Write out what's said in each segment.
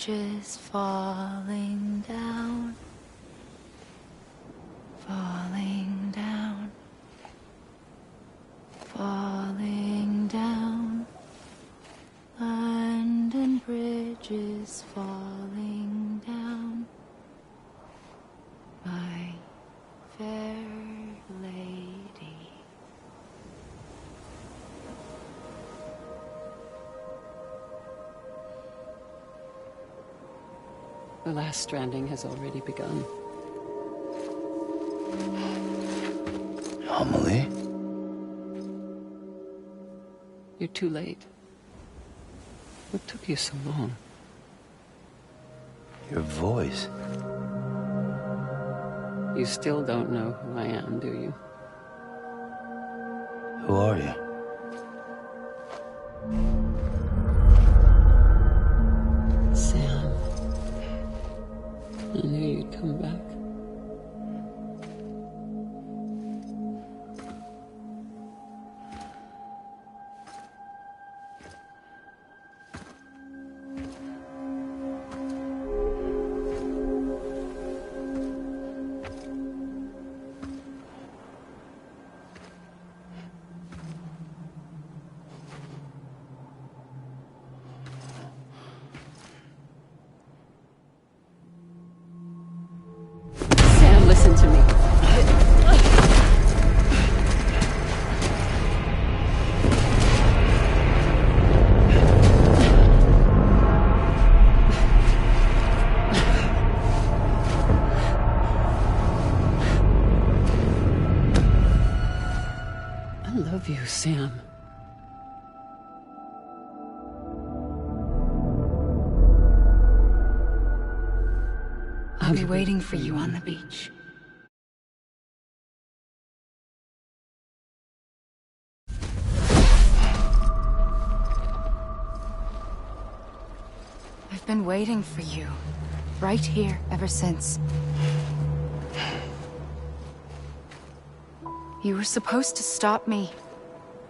bridges falling down, falling down, falling down. London Bridge is falling down, my fair lady. The last stranding has already begun. Amelie? You're too late. What took you so long? Your voice. You still don't know who I am, do you? Who are you? Sam. I knew you'd come back. Sam, listen to me. I love you, Sam. I'll be waiting for you on the beach. I've been waiting for you, right here, ever since. You were supposed to stop me.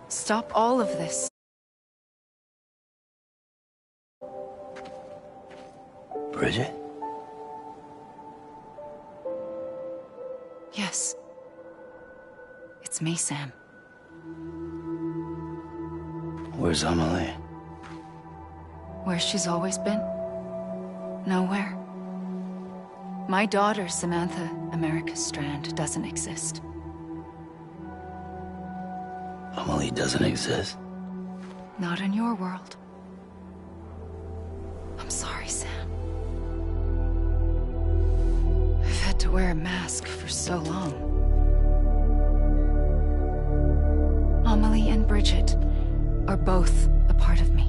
Stop all of this. Bridget? Yes. It's me, Sam. Where's Amelie? Where she's always been. Nowhere. My daughter, Samantha America Strand, doesn't exist. Amelie doesn't exist. Not in your world. I'm sorry, Sam. I've had to wear a mask for so long. Amelie and Bridget are both a part of me.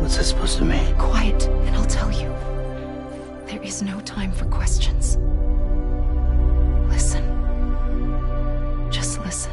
What's this supposed to mean? Quiet, and I'll tell you. There is no time for questions. Listen. Just listen.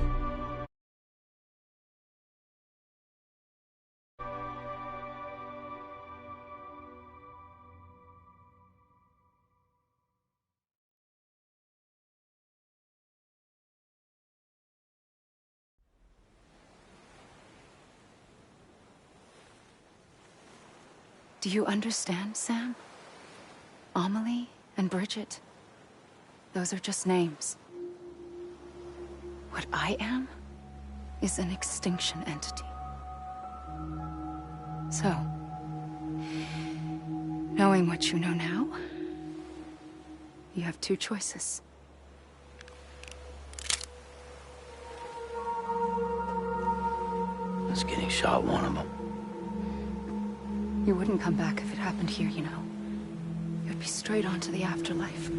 Do you understand, Sam? Amelie and Bridget, those are just names. What I am is an extinction entity. So, knowing what you know now, you have two choices. Is getting shot one of them? You wouldn't come back if it happened here, you know. You'd be straight on to the afterlife.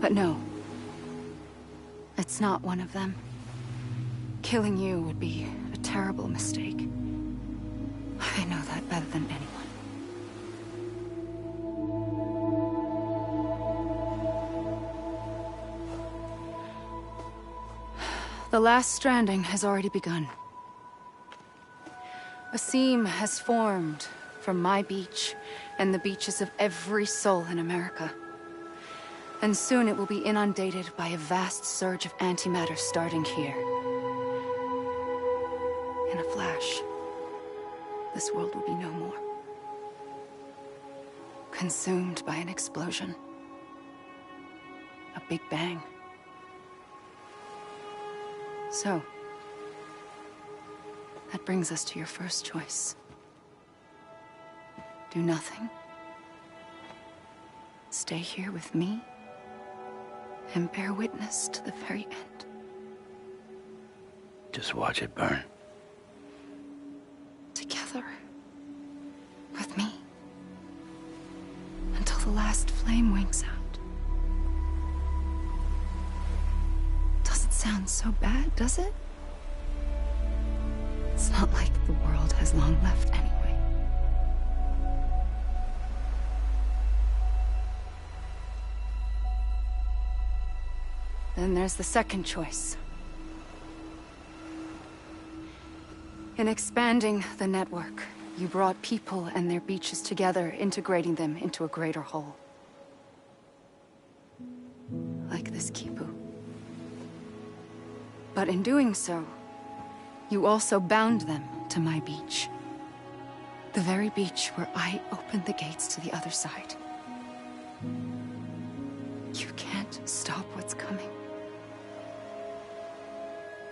But no. It's not one of them. Killing you would be a terrible mistake. I know that better than anyone. The last stranding has already begun. A seam has formed from my beach and the beaches of every soul in America. And soon it will be inundated by a vast surge of antimatter starting here. In a flash, this world will be no more. Consumed by an explosion. A big bang. So, that brings us to your first choice. Do nothing. Stay here with me and bear witness to the very end. Just watch it burn. Together. With me. Until the last flame winks out. Doesn't sound so bad, does it? It's not like the world has long left anyway. Then there's the second choice. In expanding the network, you brought people and their beaches together, integrating them into a greater whole. Like this Kipu. But in doing so, you also bound them to my beach. The very beach where I opened the gates to the other side. You can't stop what's coming.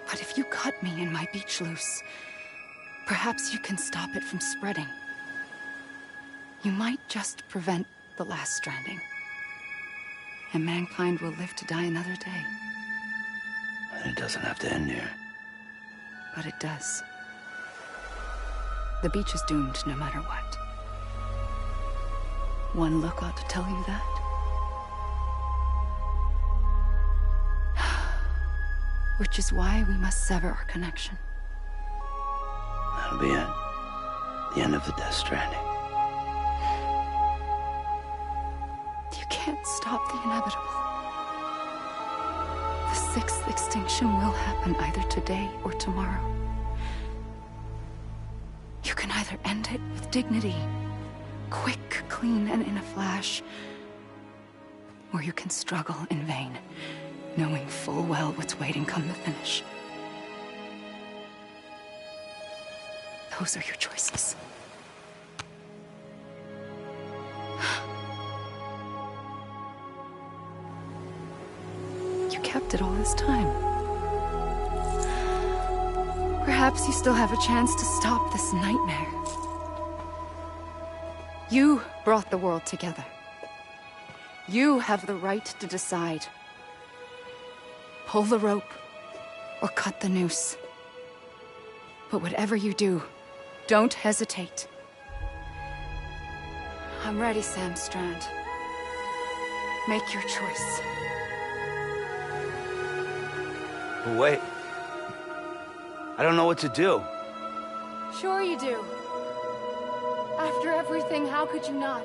But if you cut me and my beach loose, perhaps you can stop it from spreading. You might just prevent the last stranding. And mankind will live to die another day. And it doesn't have to end here. But it does. The beach is doomed no matter what. One look ought to tell you that. Which is why we must sever our connection. That'll be it. The end of the Death Stranding. You can't stop the inevitable. The sixth extinction will happen either today or tomorrow. You can either end it with dignity, quick, clean, and in a flash, or you can struggle in vain, knowing full well what's waiting come the finish. Those are your choices. You kept it all this time. Perhaps you still have a chance to stop this nightmare. You brought the world together. You have the right to decide. Pull the rope, or cut the noose. But whatever you do, don't hesitate. I'm ready, Sam Strand. Make your choice. But wait. I don't know what to do. Sure you do. After everything, how could you not?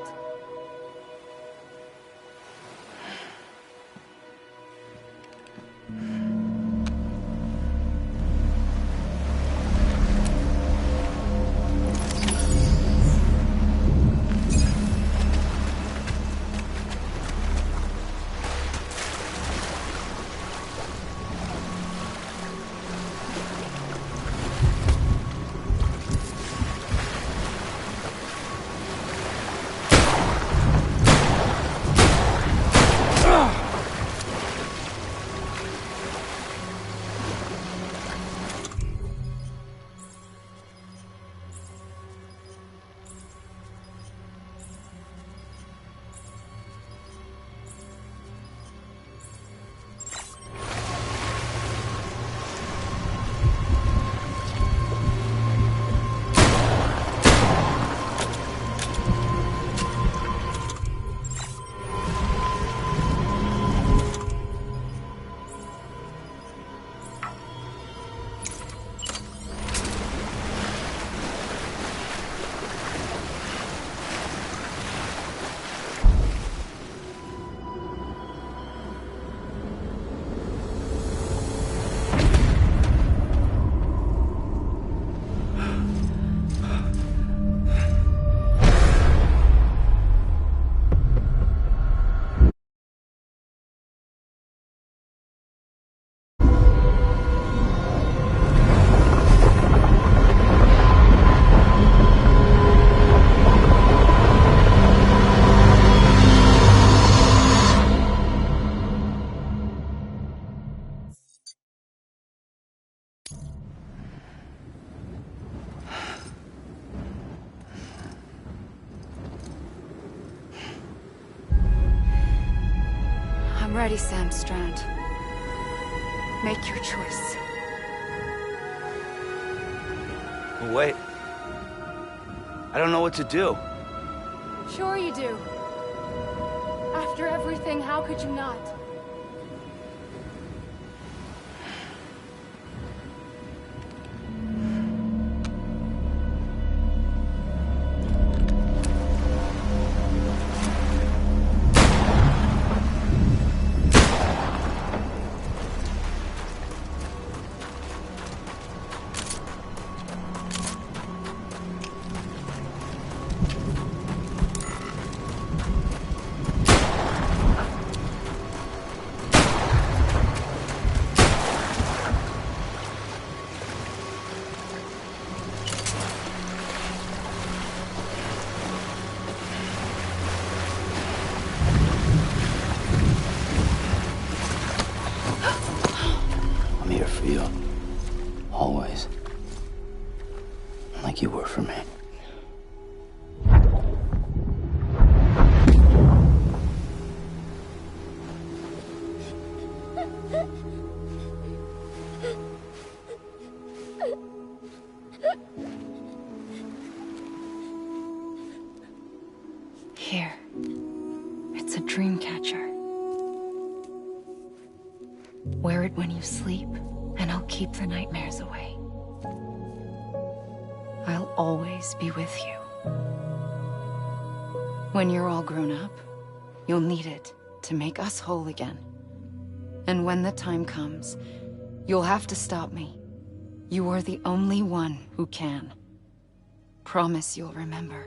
ready, Sam Strand. Make your choice. Wait. I don't know what to do. Sure you do. After everything, how could you not? I'm here for you. Always. Like you were for me. Here. It's a dream catcher. Wear it when you sleep, and I'll keep the nightmares away. I'll always be with you. When you're all grown up, you'll need it to make us whole again. And when the time comes, you'll have to stop me. You are the only one who can. Promise you'll remember.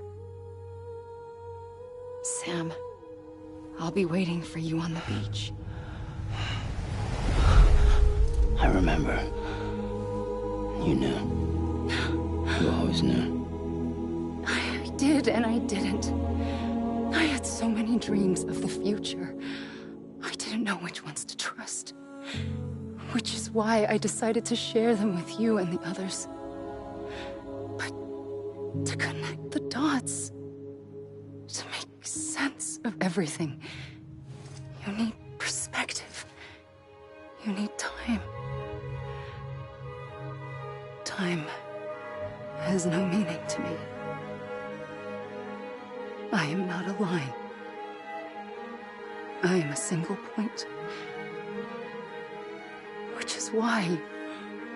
Sam, I'll be waiting for you on the beach. I remember. You knew. You always knew. I did and I didn't. I had so many dreams of the future. I didn't know which ones to trust. Which is why I decided to share them with you and the others. But to connect the dots, to make sense of everything, you need perspective. You need time. Time has no meaning to me. I am not a line. I am a single point. Which is why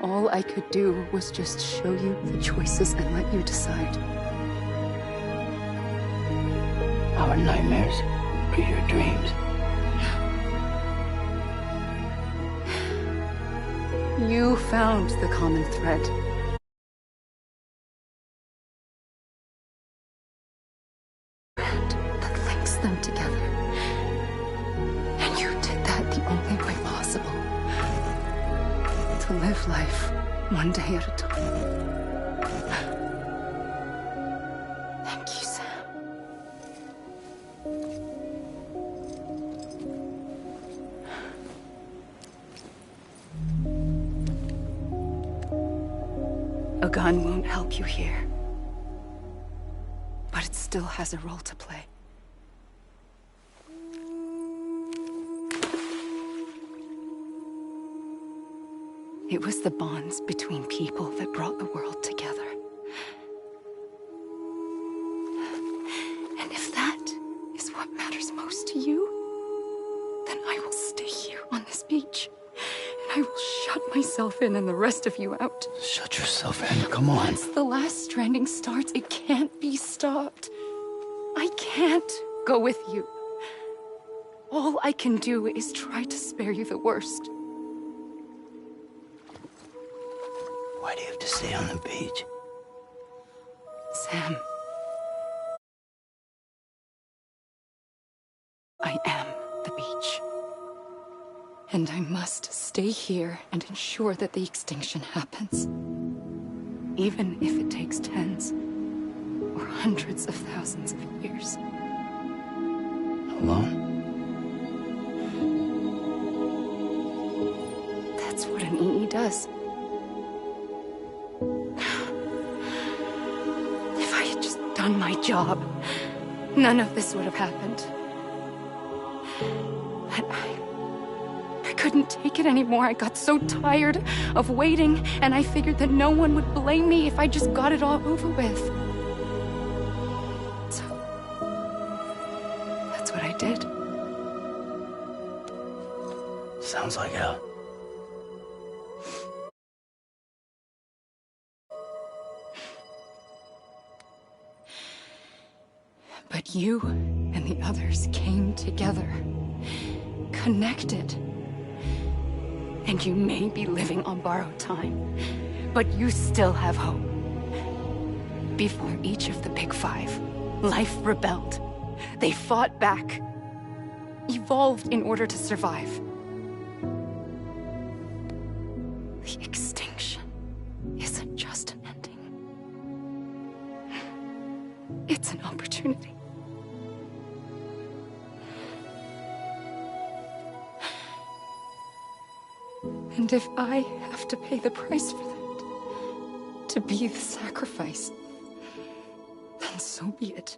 all I could do was just show you the choices and let you decide. Our nightmares are your dreams. You found the common thread. That links them together. And you did that the only way possible. To live life one day at a time. Thank you, Sam. A gun won't help you here. But it still has a role to play. It was the bonds between people that brought the world together. And if that is what matters most to you, then I will stay here on this beach. And I will shut myself in and the rest of you out. Shut yourself in, come on. Once the last stranding starts, it can't be stopped. I can't go with you. All I can do is try to spare you the worst. Why do you have to stay on the beach? Sam. I am the beach. And I must stay here and ensure that the extinction happens. Even if it takes tens or hundreds of thousands of years. Alone? That's what an EE does. If I had just done my job, none of this would have happened. But couldn't take it anymore. I got so tired of waiting, and I figured that no one would blame me if I just got it all over with. So, that's what I did. Sounds like hell. But you and the others came together, connected. And you may be living on borrowed time, but you still have hope. Before each of the Big Five, life rebelled. They fought back, evolved in order to survive. The extinction isn't just an ending. It's an opportunity. And if I have to pay the price for that, to be the sacrifice, then so be it.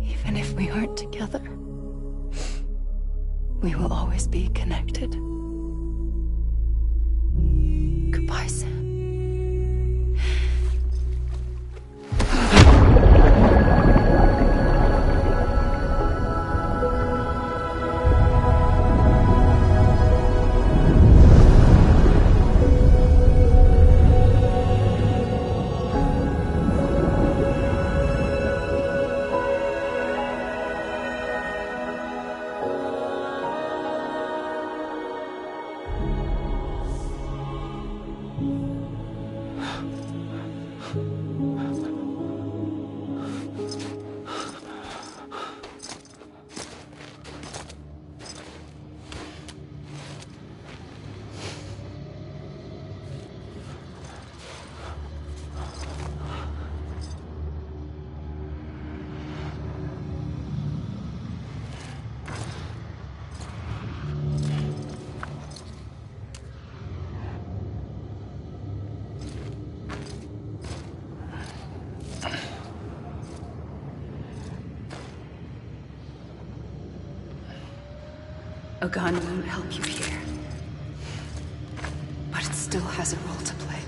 Even if we aren't together, we will always be connected. Goodbye, Sam. A gun won't help you here, but it still has a role to play.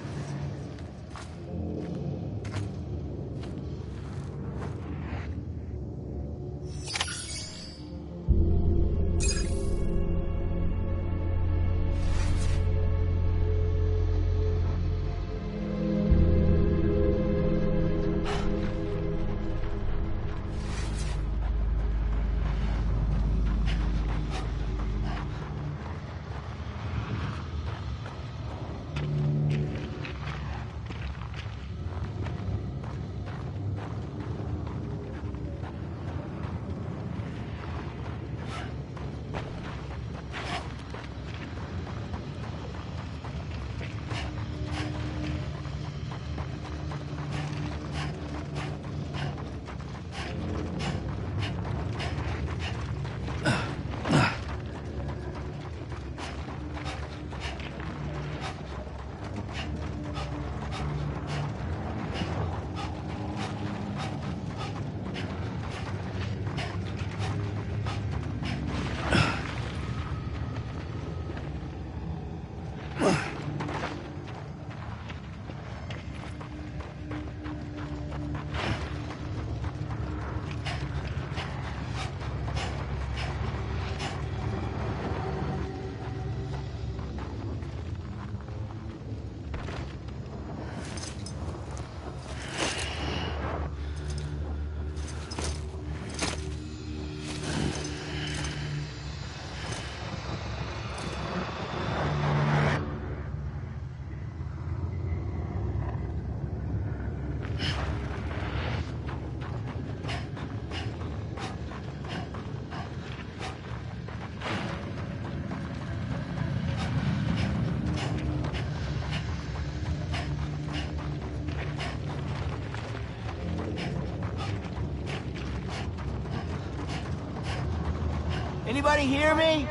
Anybody hear me?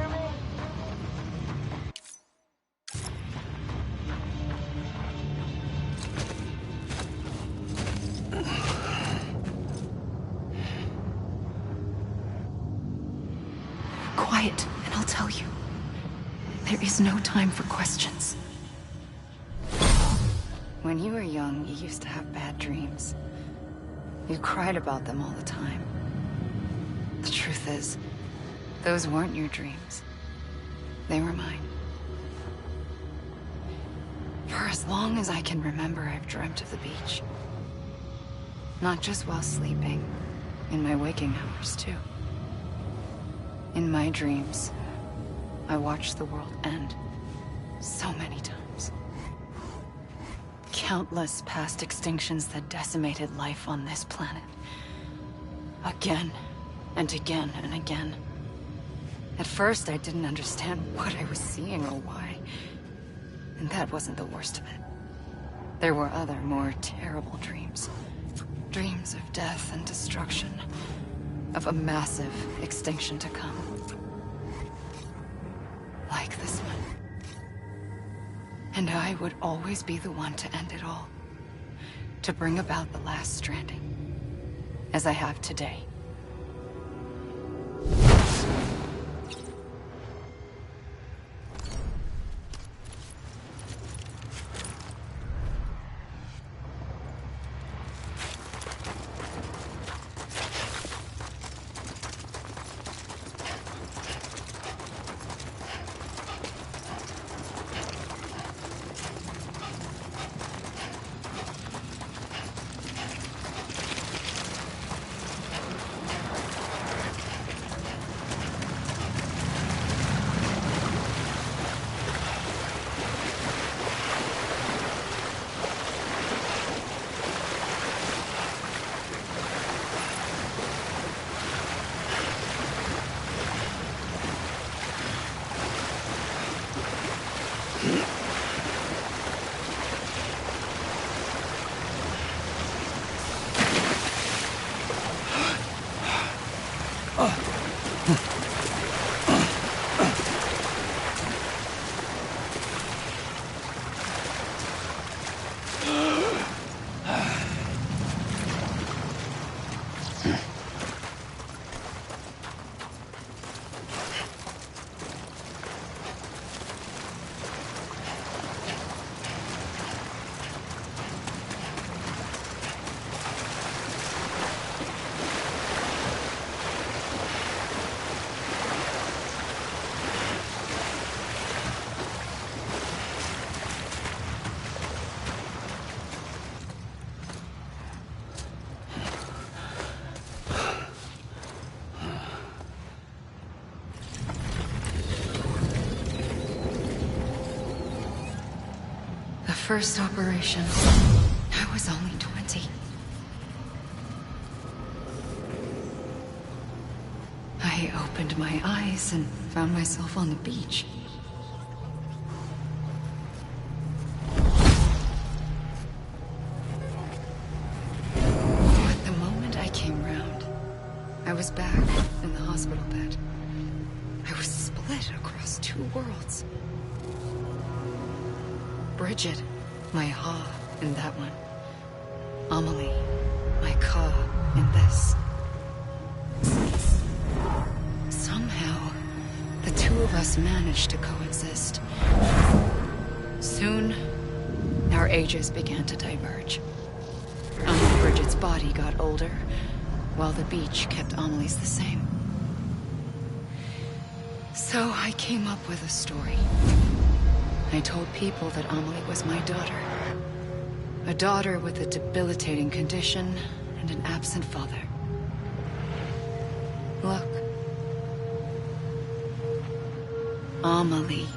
quiet, and I'll tell you. There is no time for questions. When you were young, you used to have bad dreams. You cried about them all the time. The truth is, those weren't your dreams. They were mine. For as long as I can remember, I've dreamt of the beach. Not just while sleeping, in my waking hours, too. In my dreams, I watched the world end so many times. Countless past extinctions that decimated life on this planet. Again, and again, and again. At first, I didn't understand what I was seeing or why. And that wasn't the worst of it. There were other, more terrible dreams. Dreams of death and destruction. Of a massive extinction to come. Like this one. And I would always be the one to end it all. To bring about the last stranding. As I have today. First operation, I was only 20. I opened my eyes and found myself on the beach. But the moment I came round, I was back in the hospital bed. I was split across two worlds. Bridget. My Ha in that one. Amelie, my Ka in this. Somehow, the two of us managed to coexist. Soon, our ages began to diverge. Bridget's body got older, while the beach kept Amelie's the same. So I came up with a story. I told people that Amelie was my daughter. A daughter with a debilitating condition and an absent father. Look. Amelie.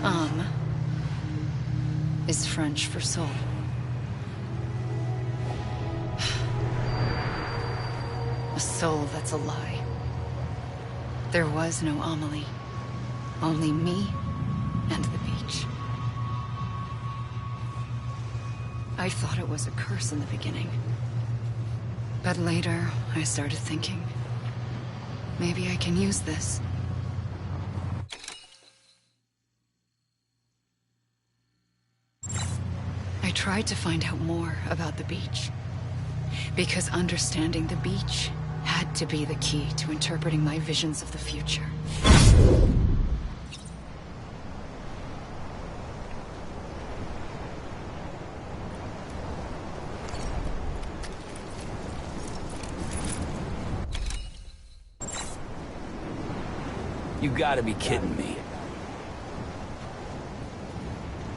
Âme is French for soul. A soul that's a lie. There was no Amelie. Only me and the beach. I thought it was a curse in the beginning. But later, I started thinking, maybe I can use this. I tried to find out more about the beach. Because understanding the beach had to be the key to interpreting my visions of the future. You gotta be kidding me.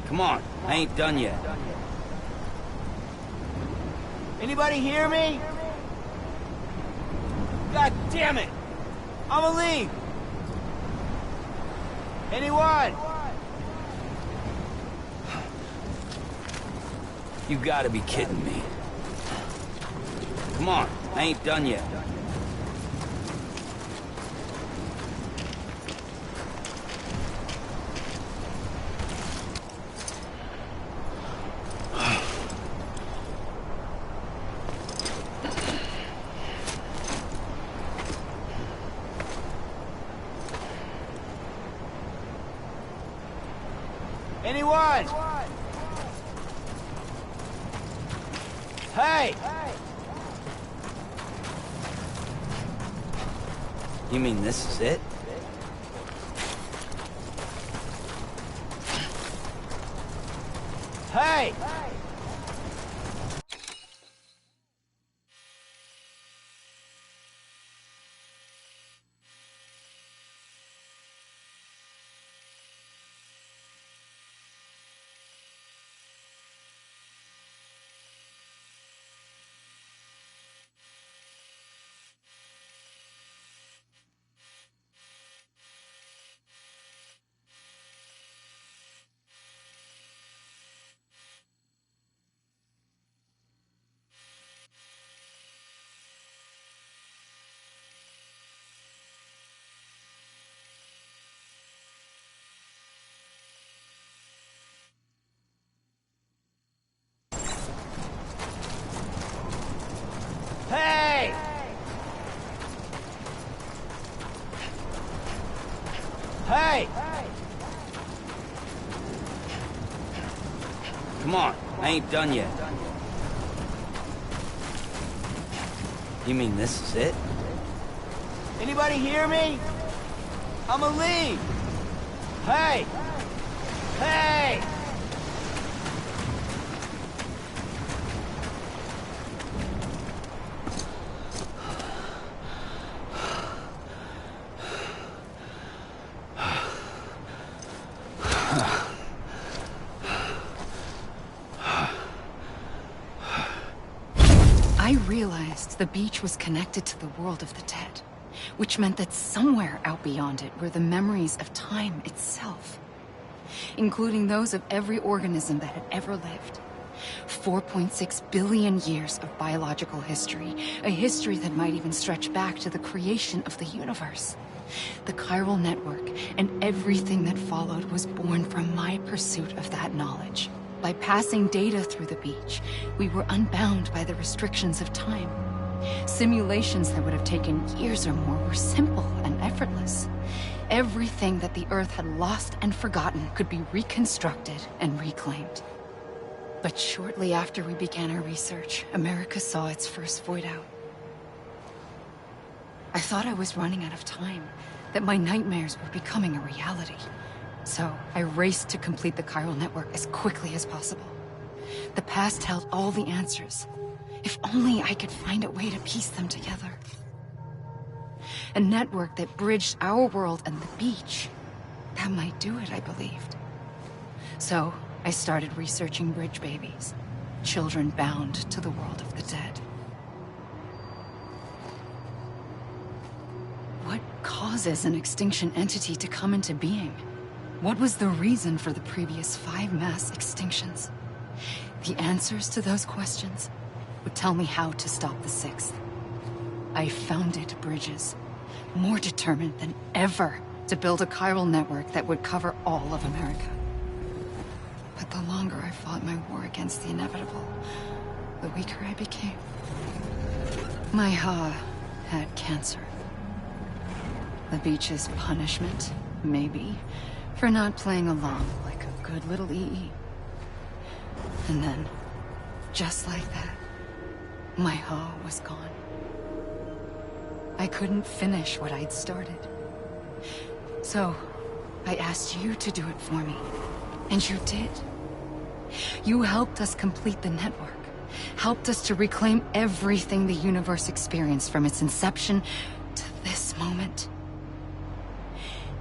Come on, I ain't done yet. Anybody hear me? God damn it! I'ma leave! Anyone? You gotta be kidding me. Come on, I ain't done yet. Anyone? Hey! You mean this is it? Hey! Hey! Hey! Come on, I ain't done yet. You mean this is it? Anybody hear me? I'ma leave! Hey! Hey! I realized the beach was connected to the world of the dead, which meant that somewhere out beyond it were the memories of time itself, including those of every organism that had ever lived. 4.6 billion years of biological history, a history that might even stretch back to the creation of the universe. The chiral network and everything that followed was born from my pursuit of that knowledge. By passing data through the beach, we were unbound by the restrictions of time. Simulations that would have taken years or more were simple and effortless. Everything that the Earth had lost and forgotten could be reconstructed and reclaimed. But shortly after we began our research, America saw its first void out. I thought I was running out of time, that my nightmares were becoming a reality. So I raced to complete the chiral network as quickly as possible. The past held all the answers. If only I could find a way to piece them together. A network that bridged our world and the beach. That might do it, I believed. So I started researching bridge babies, children bound to the world of the dead. What causes an extinction entity to come into being? What was the reason for the previous 5 mass extinctions? The answers to those questions would tell me how to stop the 6th. I founded bridges, more determined than ever to build a chiral network that would cover all of America. But the longer I fought my war against the inevitable, the weaker I became. My Ha had cancer. The beach's punishment, maybe, for not playing along like a good little EE. And then, just like that, my Ha was gone. I couldn't finish what I'd started. So, I asked you to do it for me. And you did. You helped us complete the network. Helped us to reclaim everything the universe experienced from its inception to this moment.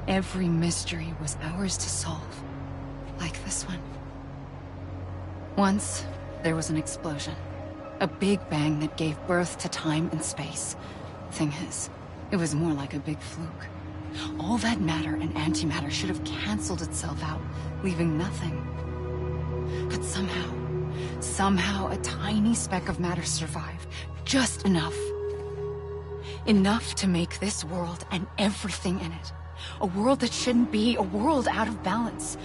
Every mystery was ours to solve. Like this one. Once, there was an explosion. A big bang that gave birth to time and space. Thing is, it was more like a big fluke. All that matter and antimatter should have canceled itself out, leaving nothing. But somehow a tiny speck of matter survived. Just enough. Enough to make this world and everything in it. A world that shouldn't be, a world out of balance.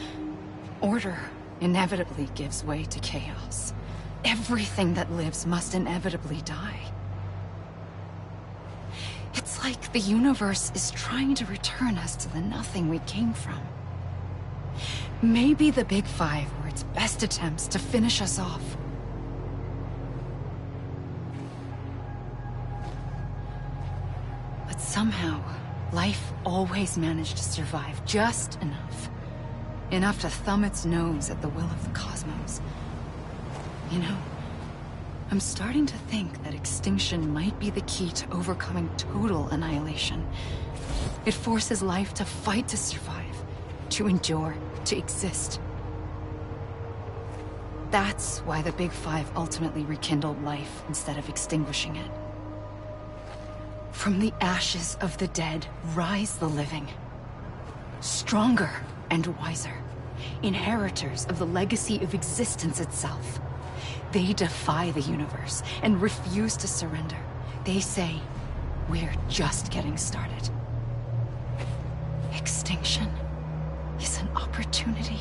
Order inevitably gives way to chaos. Everything that lives must inevitably die. It's like the universe is trying to return us to the nothing we came from. Maybe the Big Five were its best attempts to finish us off. But somehow, life always managed to survive just enough. Enough to thumb its nose at the will of the cosmos. You know, I'm starting to think that extinction might be the key to overcoming total annihilation. It forces life to fight to survive, to endure, to exist. That's why the Big Five ultimately rekindled life instead of extinguishing it. From the ashes of the dead rise the living. Stronger and wiser. Inheritors of the legacy of existence itself. They defy the universe and refuse to surrender. They say, we're just getting started. Extinction is an opportunity.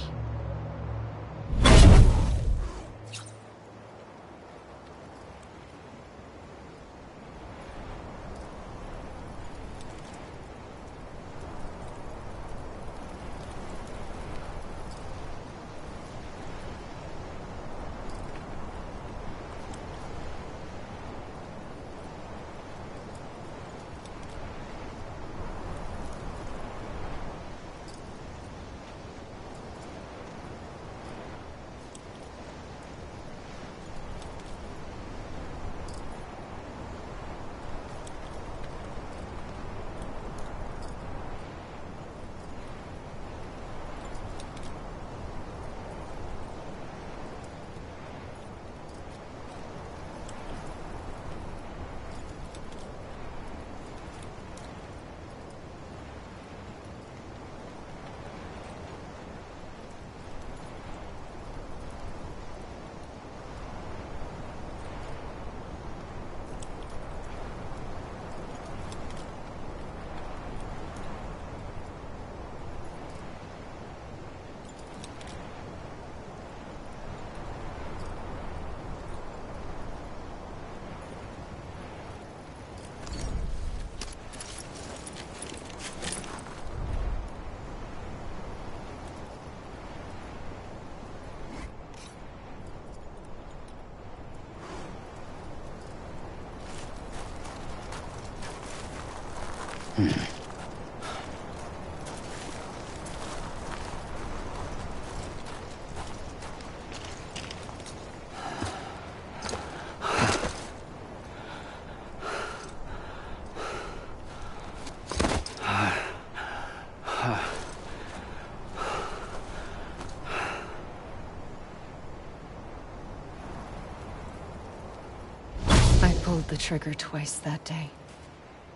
I pulled the trigger twice that day.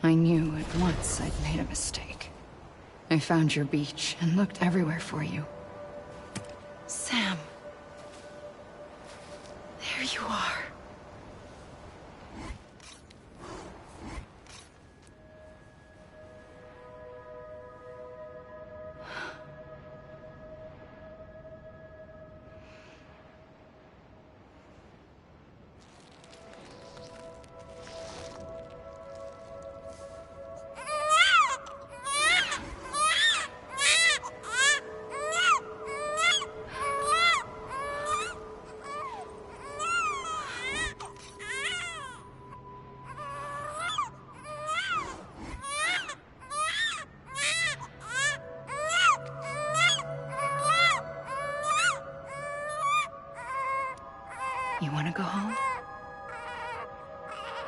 I knew at once I'd made a mistake. I found your beach and looked everywhere for you. Sam. There you are. You want to go home?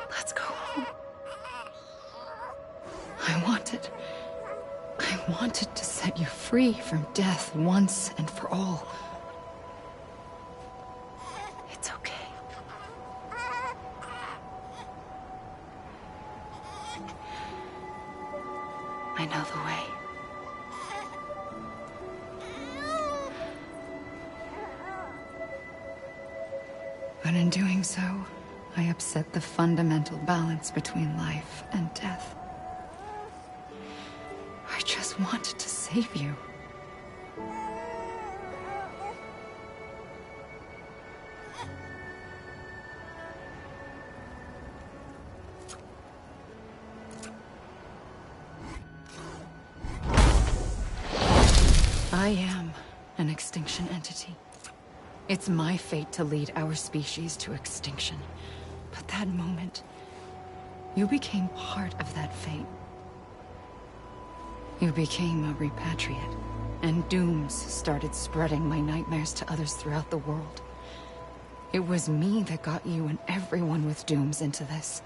Let's go home. I wanted to set you free from death once and for all. It's okay. I know the way. But in doing so, I upset the fundamental balance between life and death. I just wanted to save you. I am an extinction entity. It's my fate to lead our species to extinction. But that moment, you became part of that fate. You became a repatriate, and dooms started spreading my nightmares to others throughout the world. It was me that got you and everyone with dooms into this.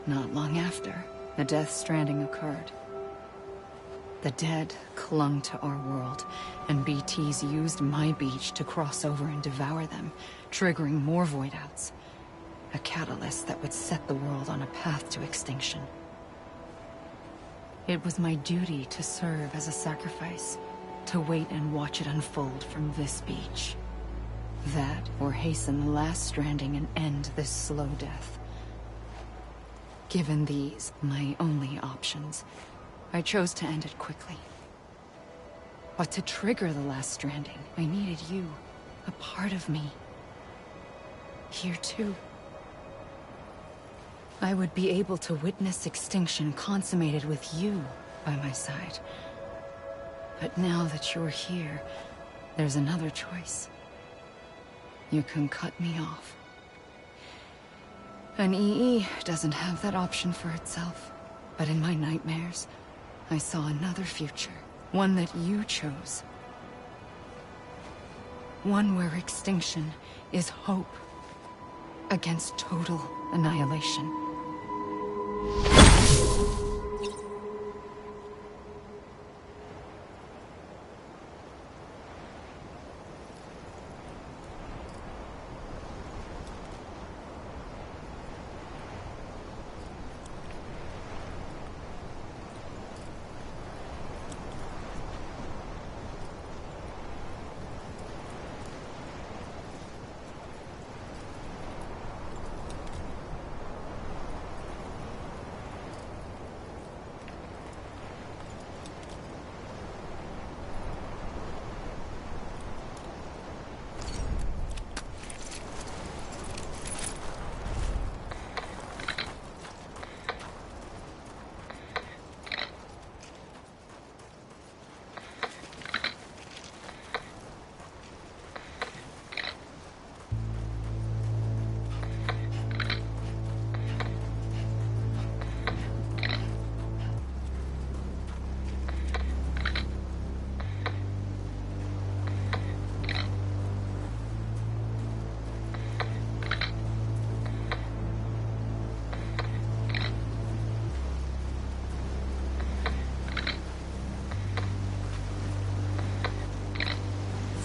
Not long after, the Death Stranding occurred. The dead clung to our world, and BTs used my beach to cross over and devour them, triggering more void-outs. A catalyst that would set the world on a path to extinction. It was my duty to serve as a sacrifice, to wait and watch it unfold from this beach. That, or hasten the last stranding and end this slow death. Given these, my only options, I chose to end it quickly. But to trigger the last stranding, I needed you, a part of me. Here too. I would be able to witness extinction consummated with you by my side. But now that you're here, there's another choice. You can cut me off. An EE doesn't have that option for itself. But in my nightmares, I saw another future. One that you chose. One where extinction is hope against total annihilation.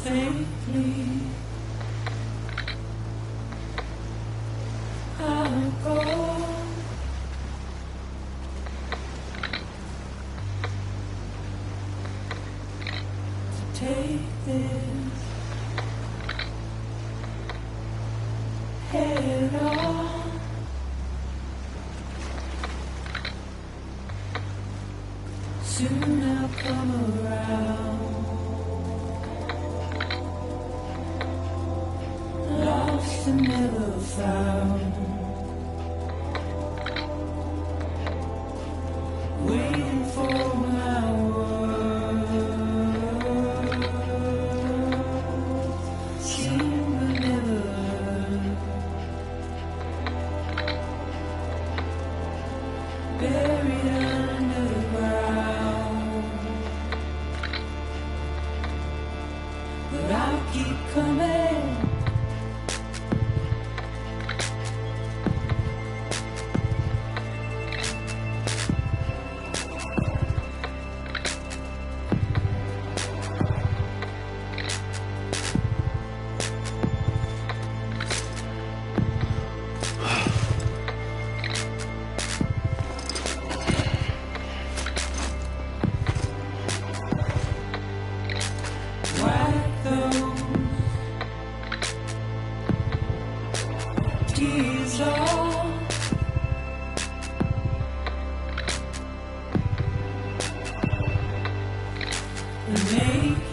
Safely, I'll go. To take this head on. Soon I'll come around. Lost and never found. Waiting for my words. Seen but never heard. Buried under the ground. But I'll keep coming.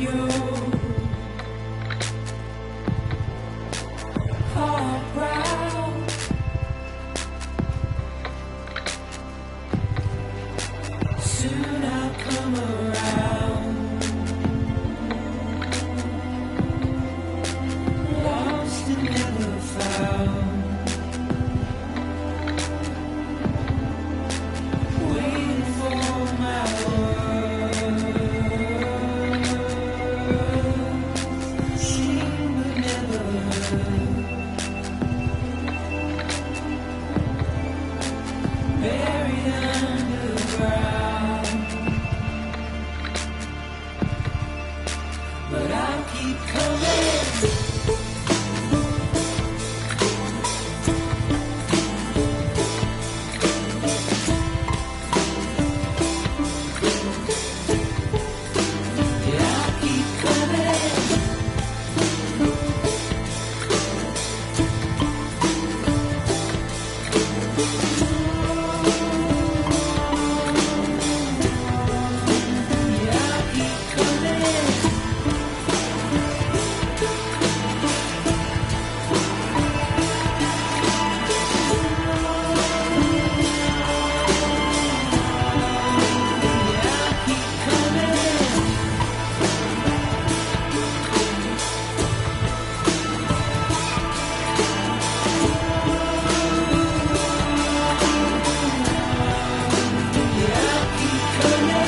you. Heart proud. Soon I'll come around. Lost and never found. Waiting for my word. Seen but never heard. Buried underground. But I'll keep coming. Yeah, I'll keep coming. Yeah, I'll keep coming. Yeah, I'll keep coming. Yeah, I'll keep coming. Yeah, I'll keep coming. Yeah, I'll keep coming.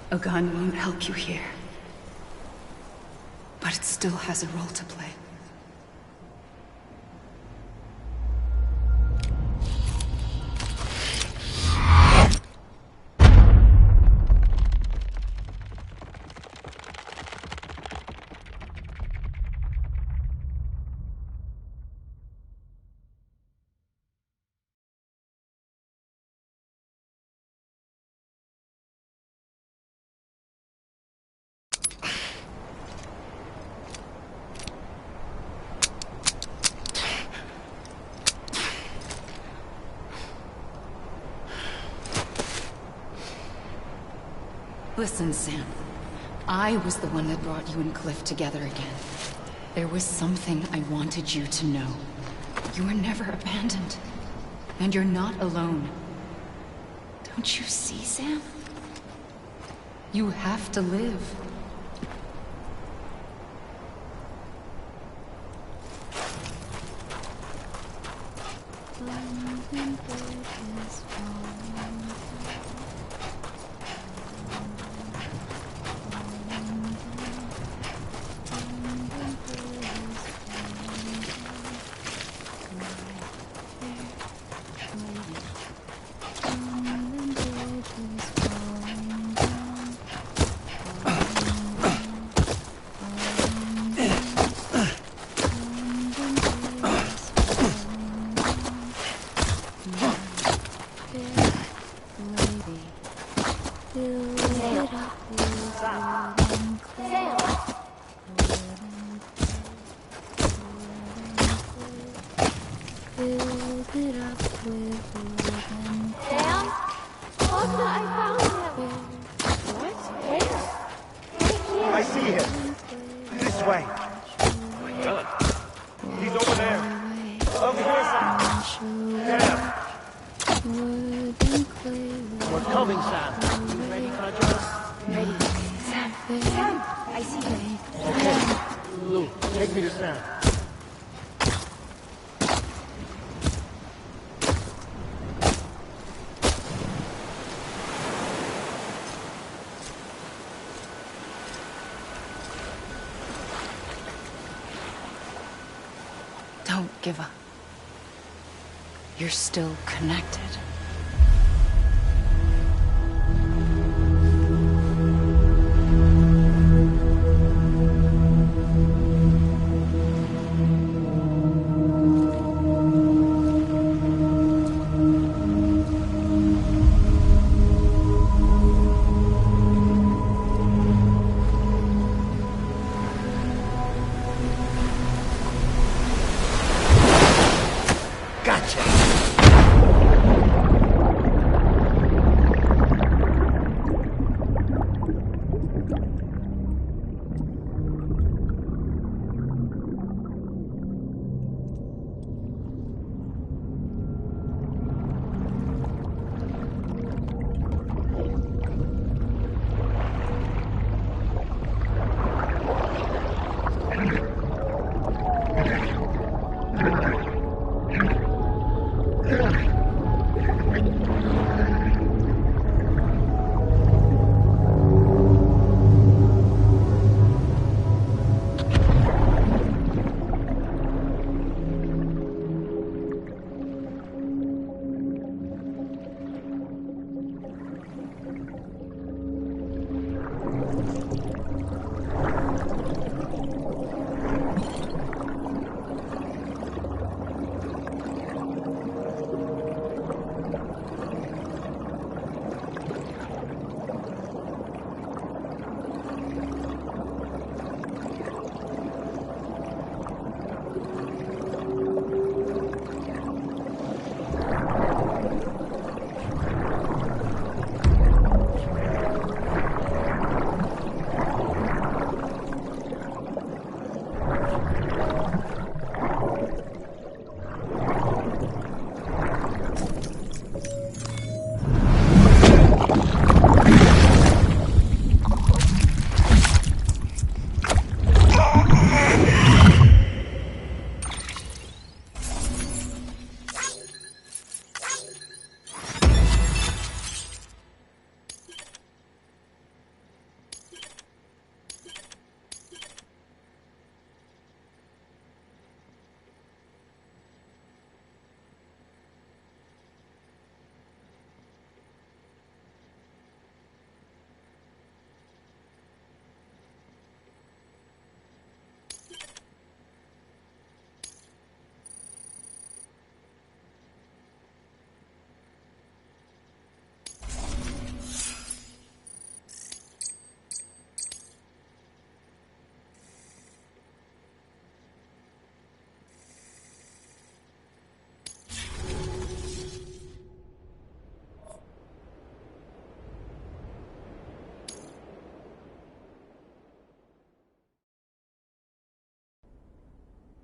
A gun won't help you here. But it still has a role to play. Listen, Sam. I was the one that brought you and Cliff together again. There was something I wanted you to know. You were never abandoned. And you're not alone. Don't you see, Sam? You have to live. Sam? Close, I found him. What? Where? I see him. This way. My God. He's over there. Over here, Sam. Sam. We're coming, Sam. You ready, Contra? Ready. Sam. Sam, I see him. Okay. Lou, take me to Sam. Don't give up. You're still connected.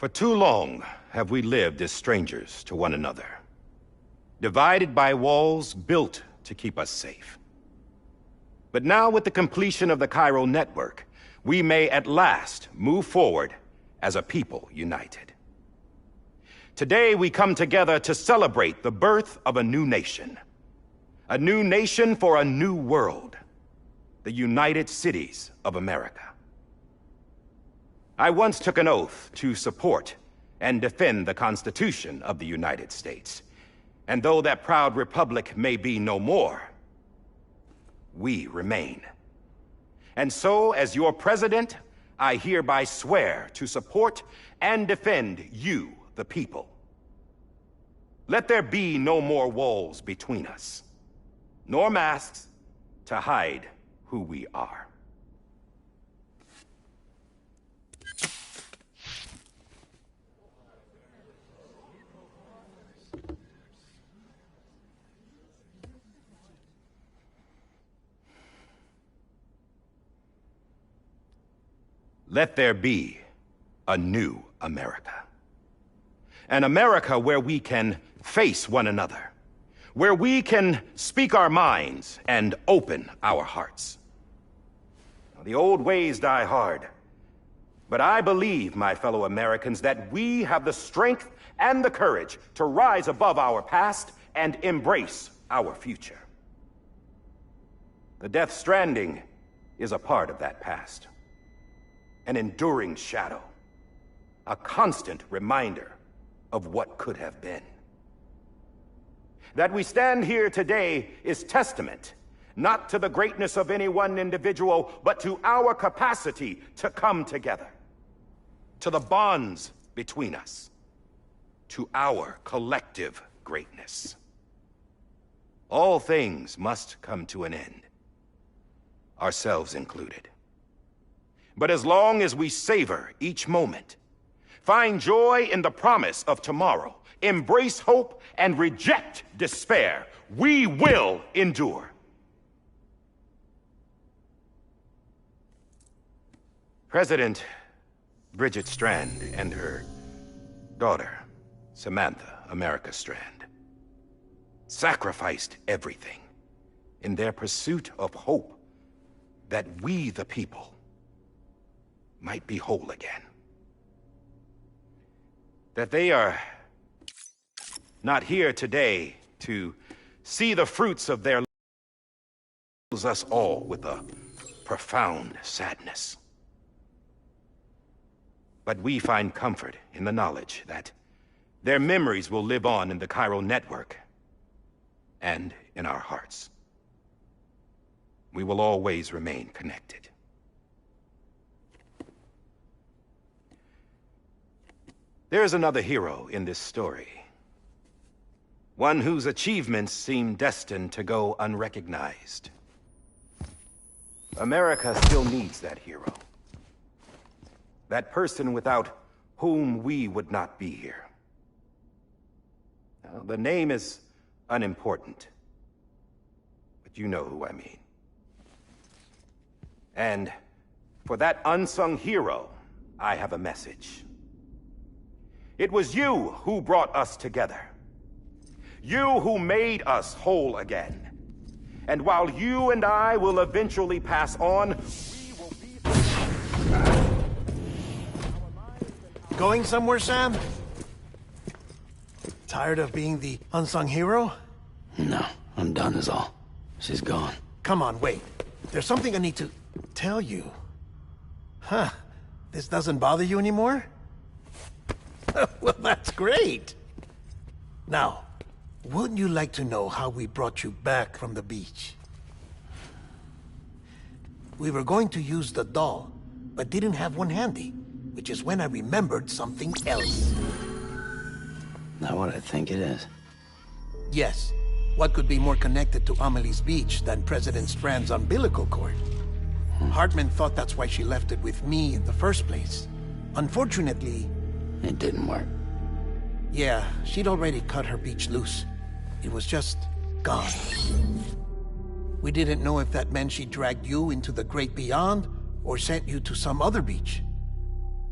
For too long have we lived as strangers to one another, divided by walls built to keep us safe. But now, with the completion of the Cairo network, we may at last move forward as a people united. Today, we come together to celebrate the birth of a new nation for a new world, the United Cities of America. I once took an oath to support and defend the Constitution of the United States. And though that proud republic may be no more, we remain. And so, as your president, I hereby swear to support and defend you, the people. Let there be no more walls between us, nor masks to hide who we are. let there be a new America. An America where we can face one another, where we can speak our minds and open our hearts. Now, the old ways die hard, but I believe, my fellow Americans, that we have the strength and the courage to rise above our past and embrace our future. The Death Stranding is a part of that past. An enduring shadow. A constant reminder of what could have been. That we stand here today is testament, not to the greatness of any one individual, but to our capacity to come together. To the bonds between us. To our collective greatness. All things must come to an end. Ourselves included. But as long as we savor each moment, find joy in the promise of tomorrow, embrace hope, and reject despair, we will endure. President Bridget Strand and her daughter, Samantha America Strand, sacrificed everything in their pursuit of hope that we, the people, might be whole again. That they are not here today to see the fruits of their fills us all with a profound sadness. But we find comfort in the knowledge that their memories will live on in the chiral network and in our hearts. We will always remain connected. There is another hero in this story. One whose achievements seem destined to go unrecognized. America still needs that hero. That person without whom we would not be here. Now, the name is unimportant, but you know who I mean. And for that unsung hero, I have a message. It was you who brought us together. You who made us whole again. And while you and I will eventually pass on, we will be... Going somewhere, Sam? Tired of being the unsung hero? No, I'm done is all. She's gone. Come on, wait. There's something I need to tell you. Huh. This doesn't bother you anymore? Well, that's great. Now, wouldn't you like to know how we brought you back from the beach? We were going to use the doll, but didn't have one handy, which is when I remembered something else. Not what I think it is. Yes. What could be more connected to Amelie's beach than President Strand's umbilical cord? Hartman thought that's why she left it with me in the first place. Unfortunately... It didn't work. Yeah, she'd already cut her beach loose. It was just gone. We didn't know if that meant she dragged you into the great beyond, or sent you to some other beach.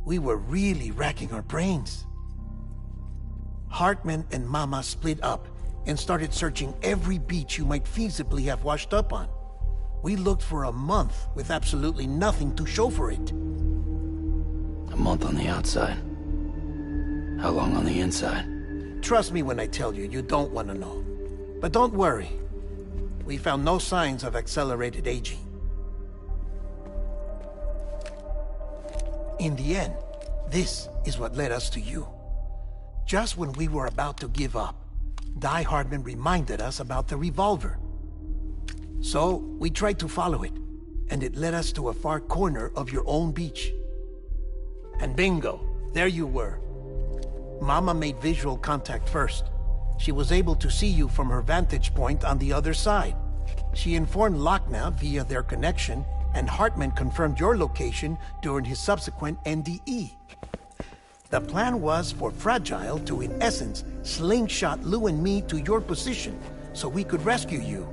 We were really racking our brains. Hartman and Mama split up and started searching every beach you might feasibly have washed up on. We looked for a month with absolutely nothing to show for it. A month on the outside. How long on the inside? Trust me when I tell you, you don't want to know. But don't worry. We found no signs of accelerated aging. In the end, this is what led us to you. Just when we were about to give up, Die Hardman reminded us about the revolver. So, we tried to follow it, and it led us to a far corner of your own beach. And bingo, there you were. Mama made visual contact first. She was able to see you from her vantage point on the other side. She informed Lochna via their connection, and Hartman confirmed your location during his subsequent NDE. The plan was for Fragile to, in essence, slingshot Lou and me to your position, so we could rescue you.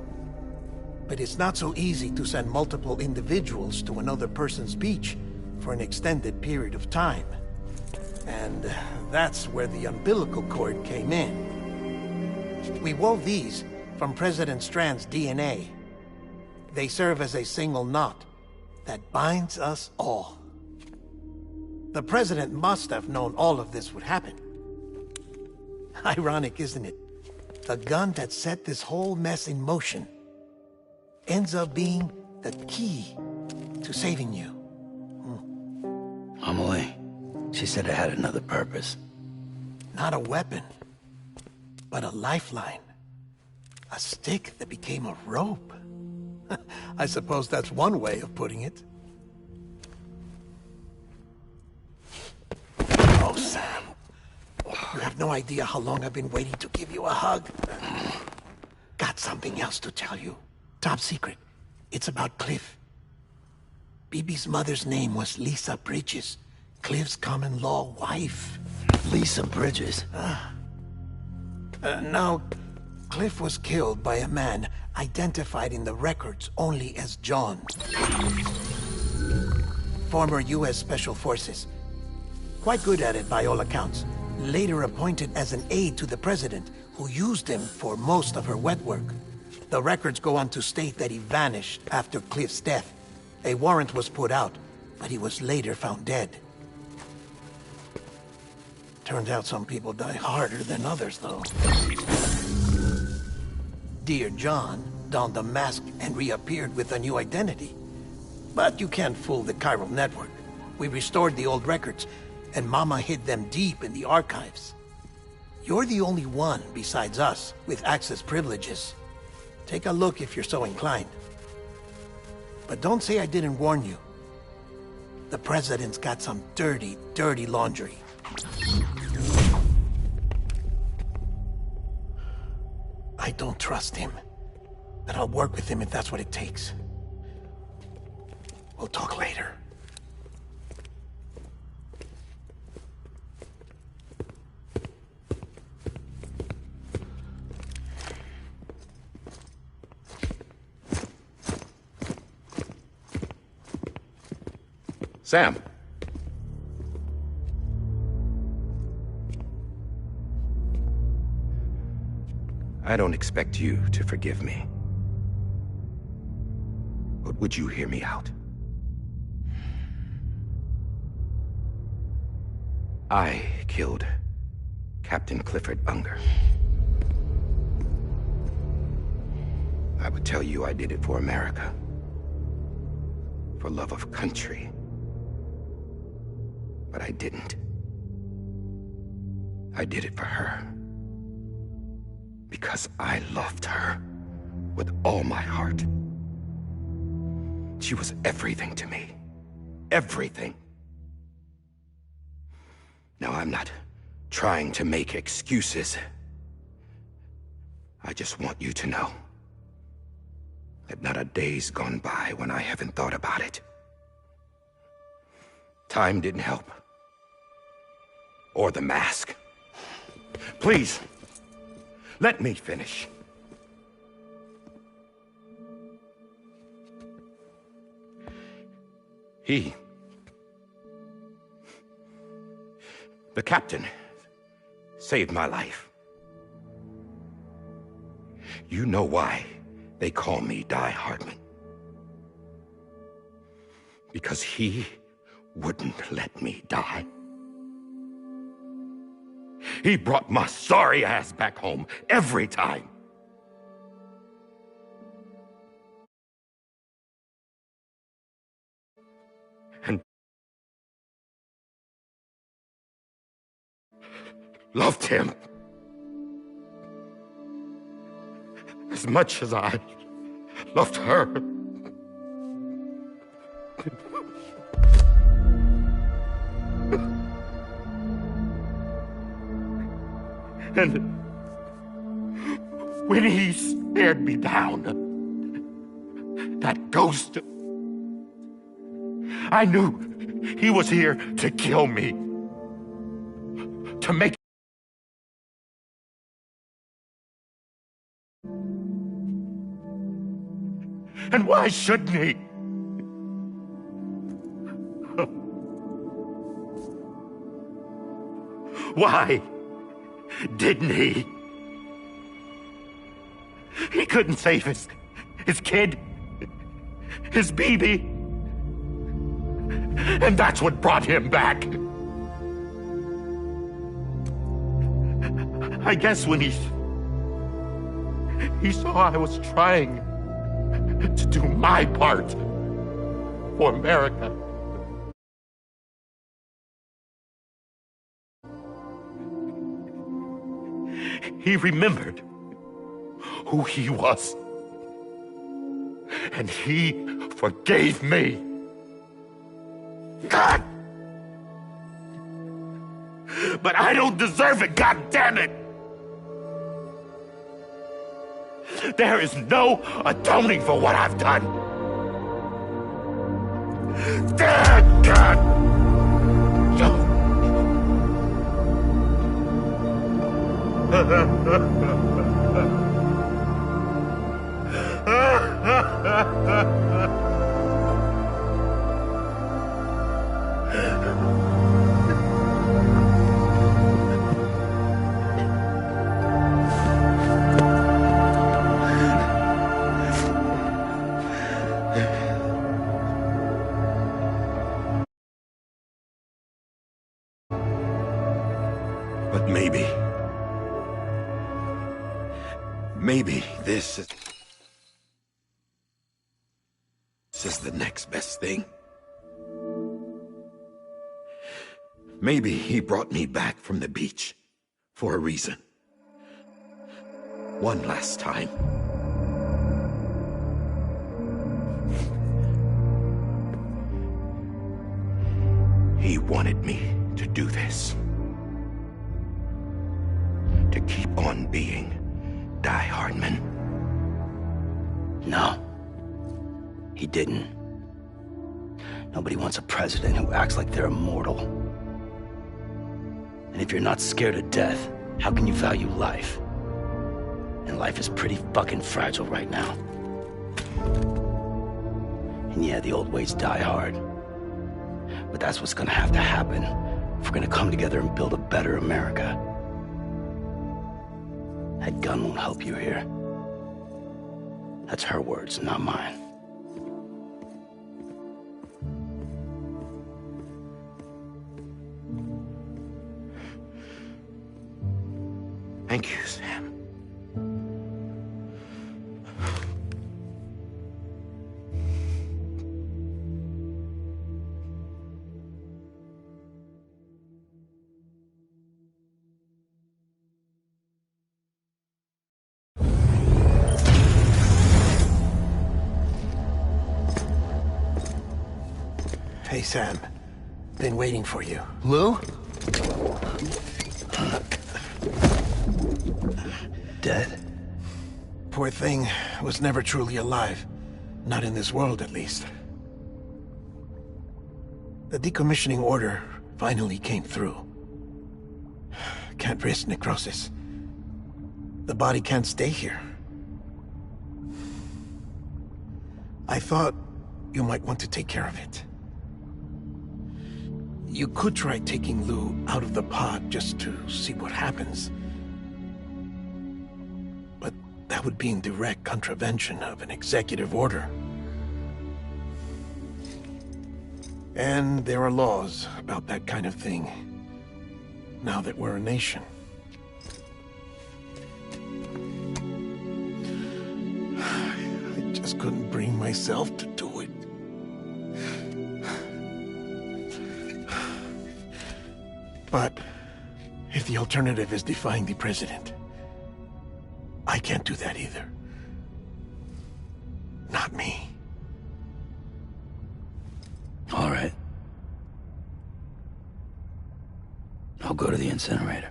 But it's not so easy to send multiple individuals to another person's beach, for an extended period of time. And that's where the umbilical cord came in. We wove these from President Strand's DNA. They serve as a single knot that binds us all. The President must have known all of this would happen. Ironic, isn't it? The gun that set this whole mess in motion ends up being the key to saving you. Amelie, she said it had another purpose. Not a weapon, but a lifeline. A stick that became a rope. I suppose that's one way of putting it. Oh, Sam. You have no idea how long I've been waiting to give you a hug. Got something else to tell you. Top secret. It's about Cliff. Bibi's mother's name was Lisa Bridges, Cliff's common-law wife. Lisa Bridges? Now, Cliff was killed by a man identified in the records only as John. Former U.S. Special Forces. Quite good at it by all accounts. Later appointed as an aide to the president, who used him for most of her wet work. The records go on to state that he vanished after Cliff's death. A warrant was put out, but he was later found dead. Turns out some people die harder than others, though. Dear John donned a mask and reappeared with a new identity. But you can't fool the chiral network. We restored the old records, and Mama hid them deep in the archives. You're the only one, besides us, with access privileges. Take a look if you're so inclined. But don't say I didn't warn you. The President's got some dirty, dirty laundry. I don't trust him, but I'll work with him if that's what it takes. We'll talk later. Sam. I don't expect you to forgive me. But would you hear me out? I killed Captain Clifford Unger. I would tell you I did it for America. For love of country. But I didn't. I did it for her. Because I loved her with all my heart. She was everything to me. Everything. Now, I'm not trying to make excuses. I just want you to know that not a day's gone by when I haven't thought about it. Time didn't help. Or the mask. Please, let me finish. The captain, saved my life. You know why they call me Die Hardman. Because he wouldn't let me die. He brought my sorry ass back home every time. And loved him as much as I loved her. And when he stared me down, that ghost, I knew he was here to kill me. To make... And why shouldn't he? Why didn't he? He couldn't save his kid, his baby. And that's what brought him back. I guess when he saw I was trying to do my part for America. He remembered who he was. And he forgave me. God! But I don't deserve it, God damn it! There is no atoning for what I've done. Damn God! But maybe this is the next best thing. Maybe he brought me back from the beach for a reason. One last time. He wanted me to do this. To keep on being Die Hardman. No. He didn't. Nobody wants a president who acts like they're immortal. And if you're not scared of death, how can you value life? And life is pretty fucking fragile right now. And yeah, the old ways die hard. But that's what's gonna have to happen if we're gonna come together and build a better America. That gun won't help you here. That's her words, not mine. Thank you, Sam. Hey, Sam. Been waiting for you. Lou? Dead? Poor thing was never truly alive. Not in this world, at least. The decommissioning order finally came through. Can't risk necrosis. The body can't stay here. I thought you might want to take care of it. You could try taking Lou out of the pod just to see what happens. But that would be in direct contravention of an executive order. And there are laws about that kind of thing, now that we're a nation. I just couldn't bring myself to do it. But if the alternative is defying the president, I can't do that either. Not me. All right. I'll go to the incinerator.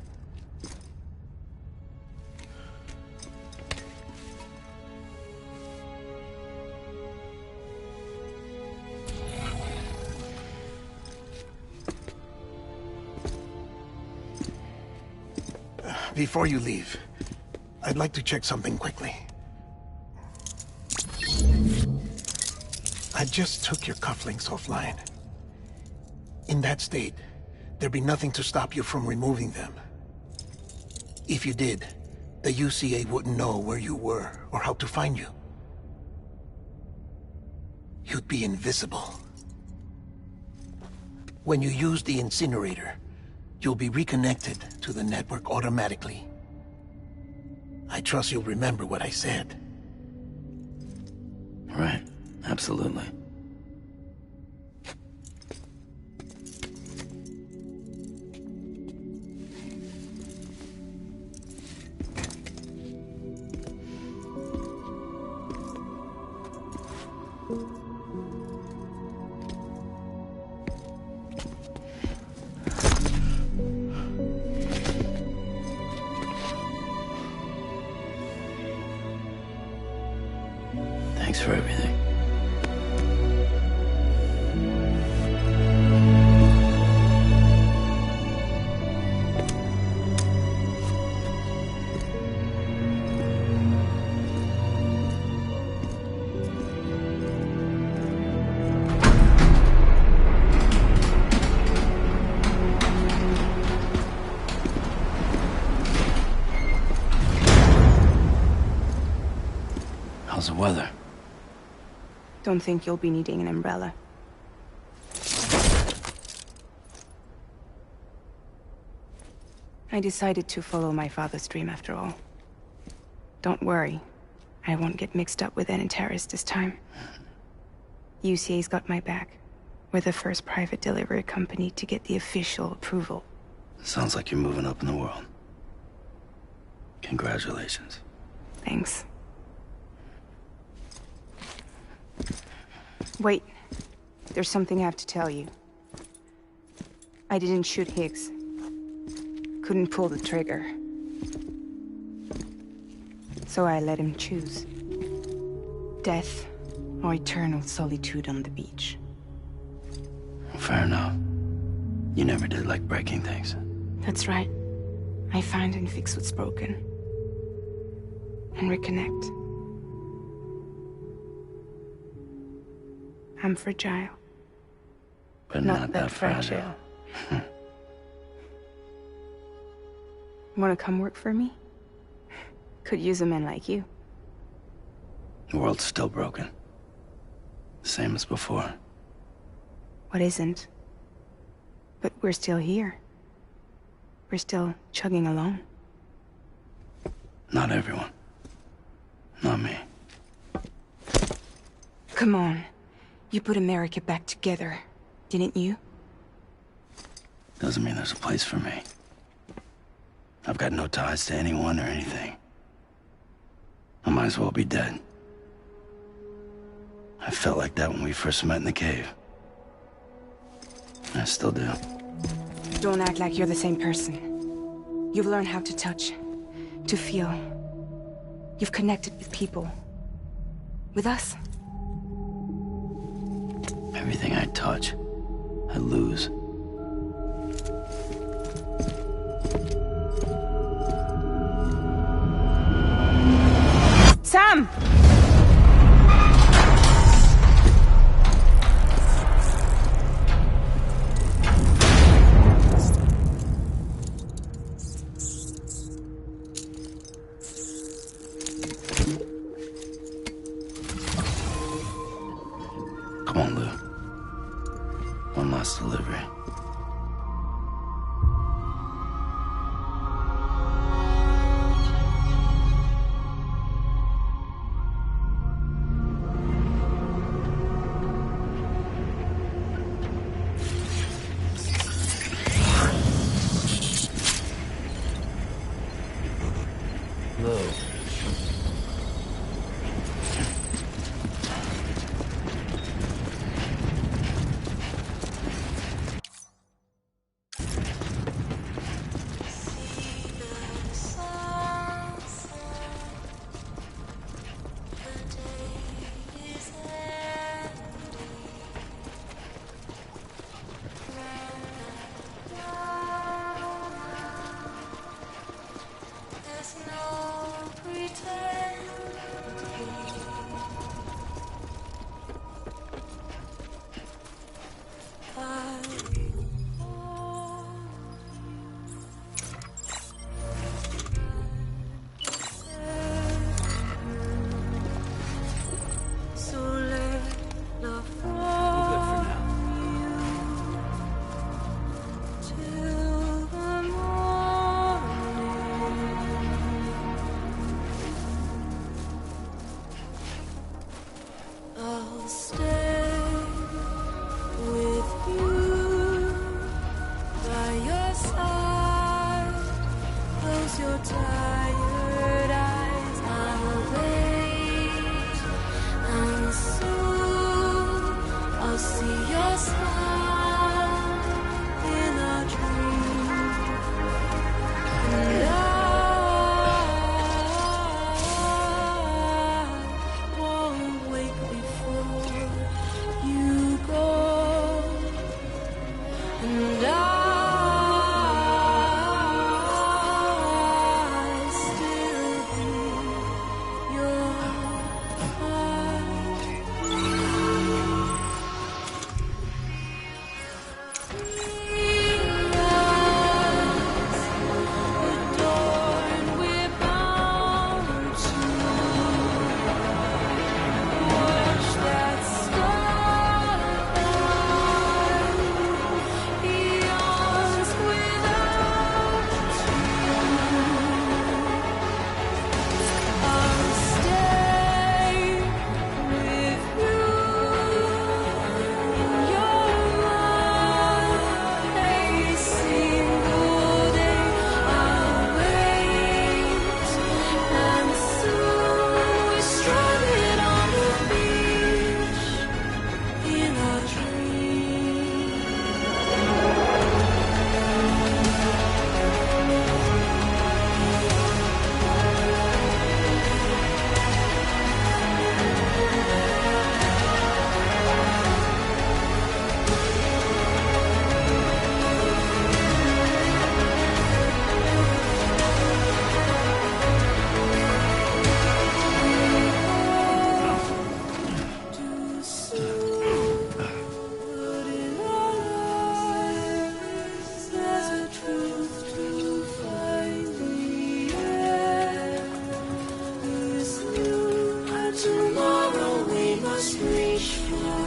Before you leave, I'd like to check something quickly. I just took your cufflinks offline. In that state, there'd be nothing to stop you from removing them. If you did, the UCA wouldn't know where you were or how to find you. You'd be invisible. When you use the incinerator, you'll be reconnected to the network automatically. I trust you'll remember what I said. Right. Absolutely. Thanks for everything. How's the weather? Don't think you'll be needing an umbrella. I decided to follow my father's dream after all. Don't worry. I won't get mixed up with any terrorists this time. UCA's got my back. We're the first private delivery company to get the official approval. Sounds like you're moving up in the world. Congratulations. Thanks. Wait. There's something I have to tell you. I didn't shoot Higgs. Couldn't pull the trigger. So I let him choose. Death or eternal solitude on the beach. Fair enough. You never did like breaking things. That's right. I find and fix what's broken. And reconnect. I'm fragile. But not that fragile. Wanna come work for me? Could use a man like you. The world's still broken. The same as before. What isn't? But we're still here. We're still chugging along. Not everyone. Not me. Come on. You put America back together, didn't you? Doesn't mean there's a place for me. I've got no ties to anyone or anything. I might as well be dead. I felt like that when we first met in the cave. I still do. Don't act like you're the same person. You've learned how to touch, to feel. You've connected with people. With us. Everything I touch, I lose. Sam! Come on, Lou. One last delivery. your tired eyes. I'll wait, and soon I'll see your smile in a dream. And I won't wake before you go. And I'll still be your heart. Adorned, we're bound to watch that starlight. Eons without I'll stay with you in your mind. A single day I'll wait, and soon we're stranded on the beach in a dream. Too soon, but in our lives there's a truth to find the end is new, and tomorrow we must reach for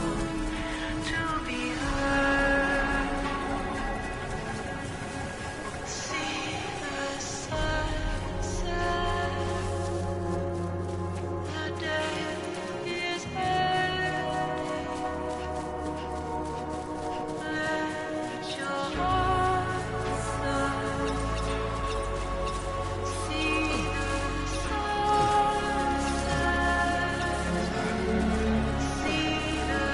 to be heard. See the sunset. The day is ending. Let your heart start. See the sunset. See the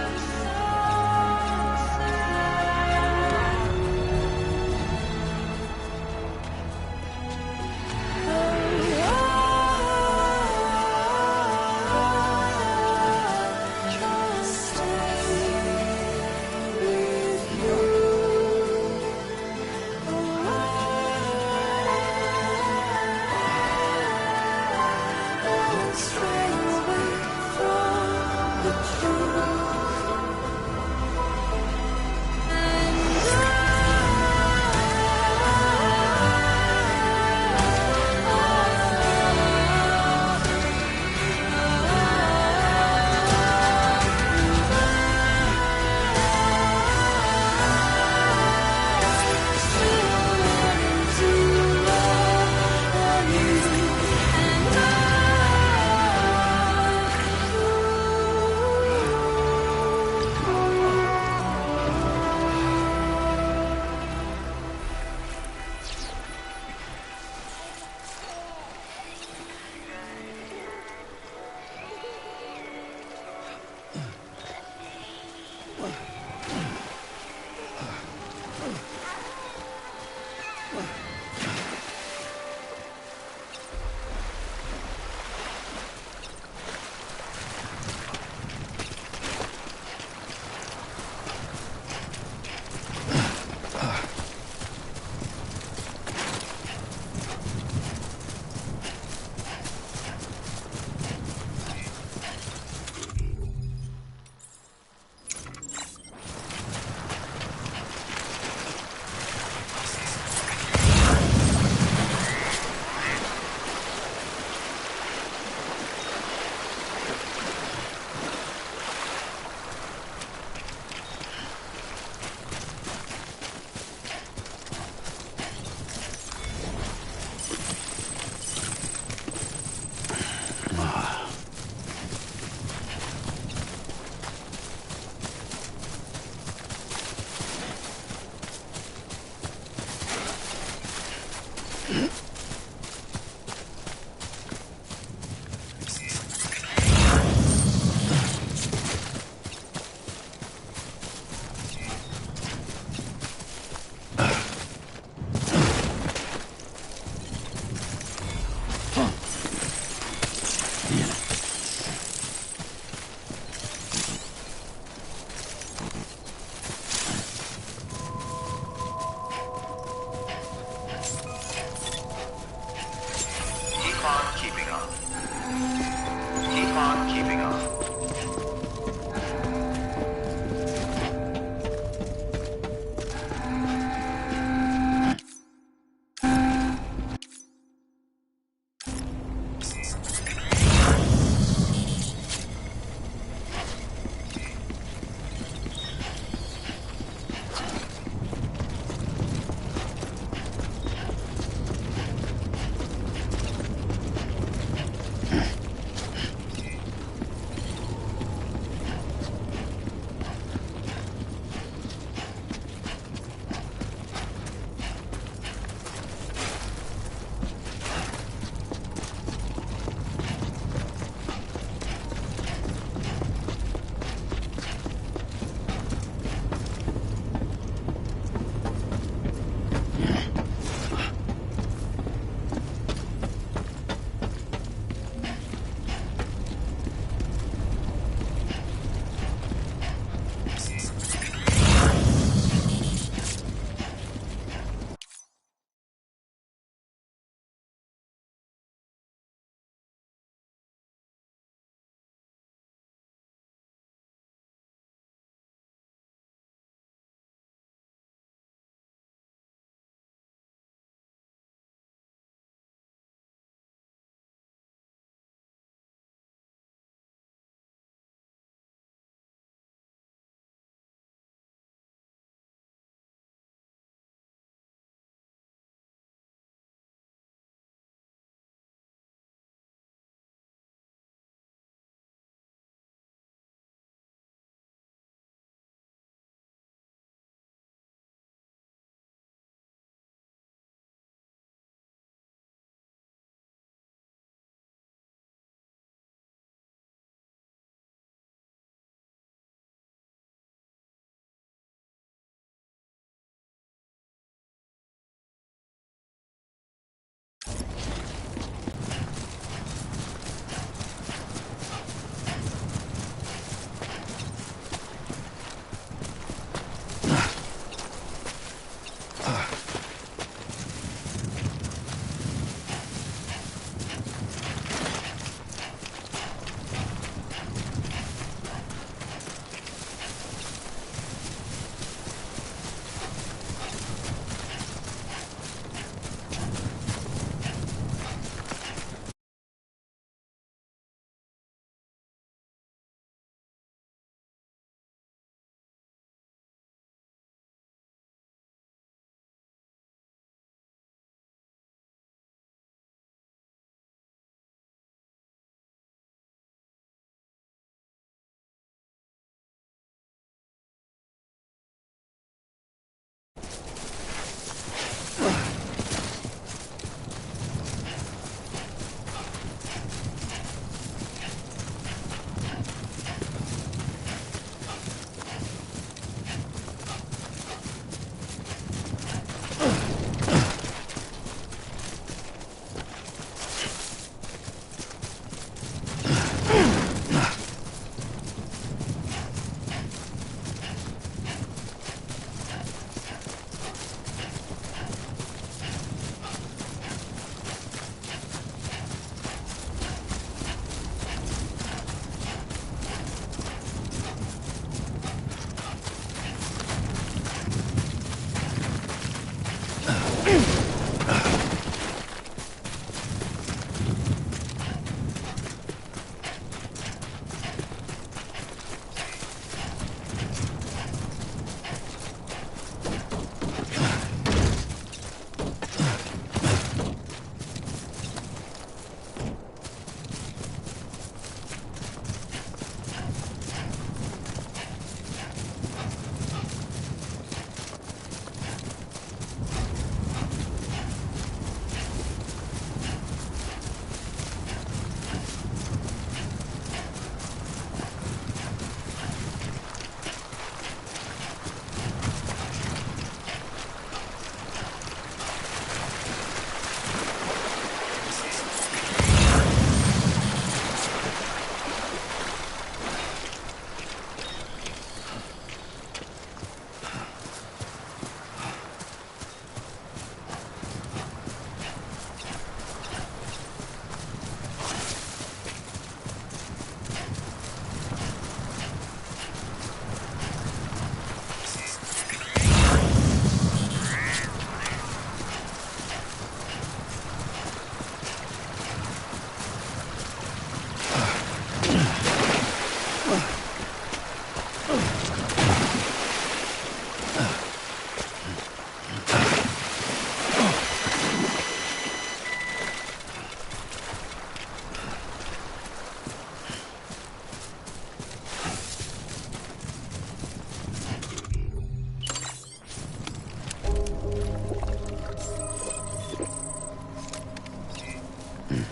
Keep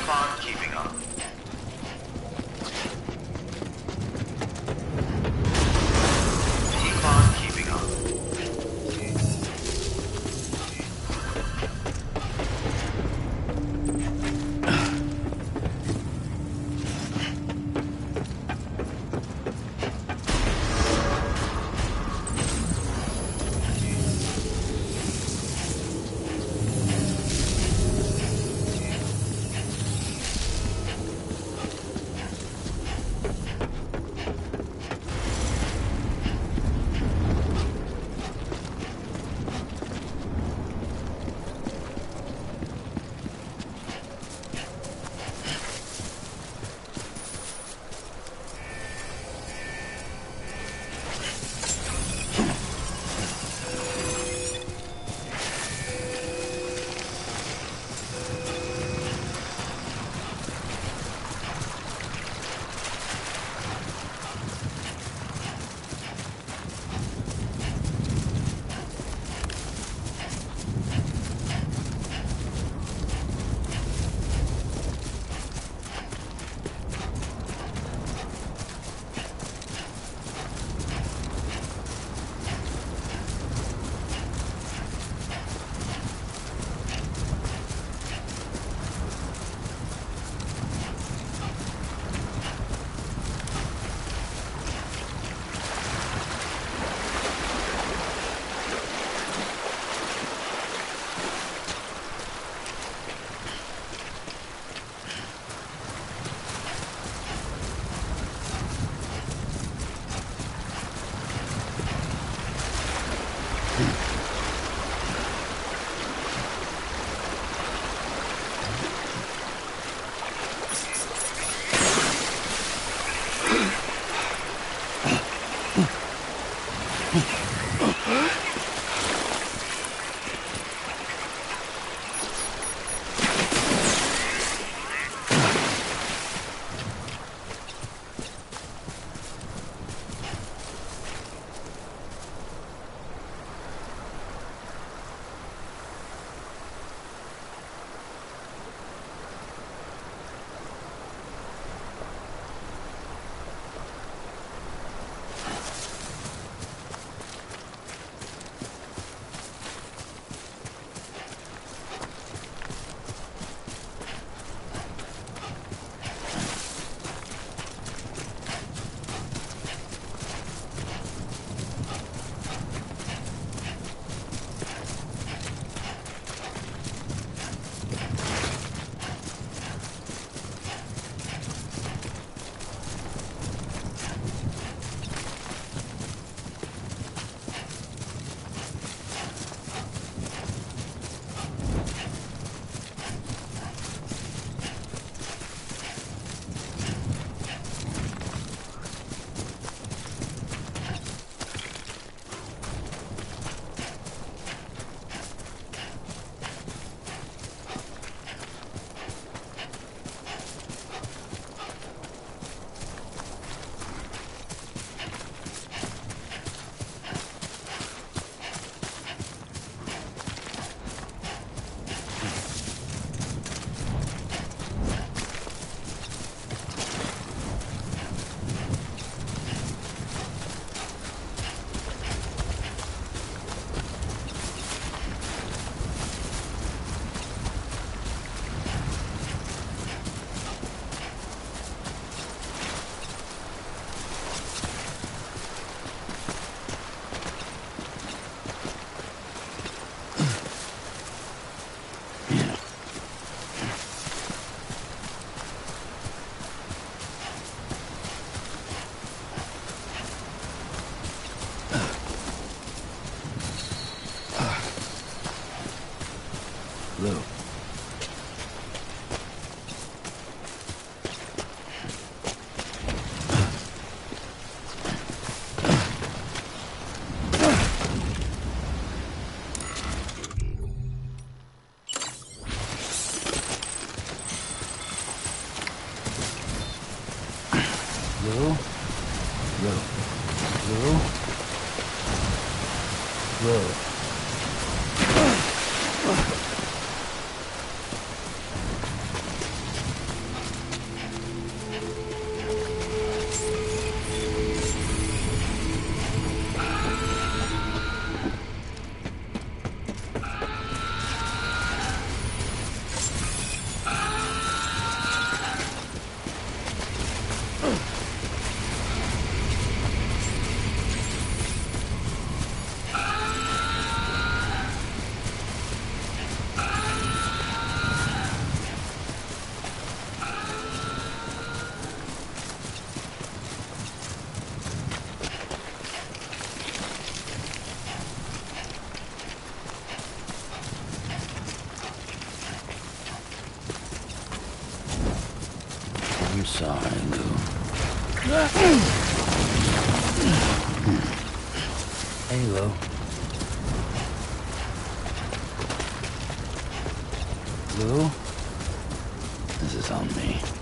on keeping up. Keep on keeping up. Lou. Lou? Lou? Lou? Whoa. I'm sorry, Lou. Hey, Lou. Lou? This is on me.